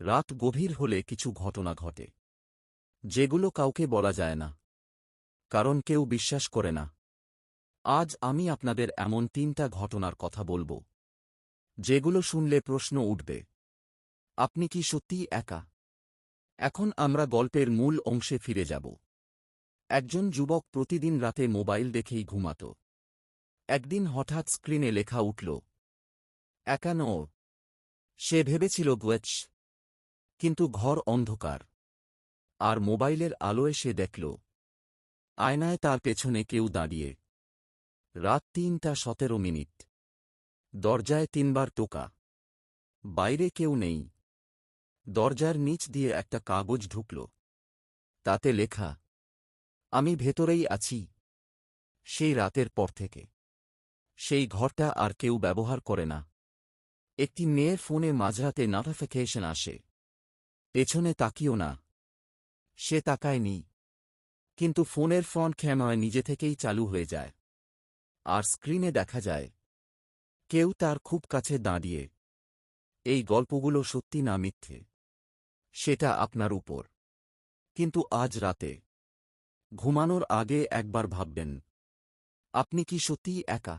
রাত গভীর হলে কিছু ঘটনা ঘটে, যেগুলো কাউকে বলা যায় না, কারণ কেউ বিশ্বাস করে না। আজ আমি আপনাদের এমন ৩টা ঘটনার কথা বলবো, যেগুলো শুনলে প্রশ্ন উঠবে, আপনি কি সত্যিই একা? এখন আমরা গল্পের মূল অংশে ফিরে যাব। একজন যুবক প্রতিদিন রাতে মোবাইল দেখেই ঘুমাত। একদিন হঠাৎ স্ক্রিনে লেখা উঠল, একা নও। সে ভেবেছিল গ্লেচ, কিন্তু ঘর অন্ধকার, আর মোবাইলের আলোয় সে দেখল আয়নায় তার পেছনে কেউ দাঁড়িয়ে। রাত ৩:১৭। দরজায় ৩বার টোকা। বাইরে কেউ নেই। দরজার নিচ দিয়ে একটা কাগজ ঢুকল। তাতে লেখা, আমি ভেতরেই আছি। সেই রাতের পর থেকে সেই ঘরটা আর কেউ ব্যবহার করে না। একটি মেয়ের ফোনে মাঝরাতে নোটিফিকেশন আসে, পেছনে তাকিও না। সে তাকায়নি, কিন্তু ফোনের ফ্রন্ট ক্যামেরা নিজে থেকেই চালু হয়ে যায়, আর স্ক্রিনে দেখা যায় কেউ তার খুব কাছে দাঁড়িয়ে। এই গল্পগুলো সত্যি না মিথ্যে, সেটা আপনার উপর। কিন্তু আজ রাতে ঘুমানোর আগে একবার ভাববেন, আপনি কি সত্যিই একা?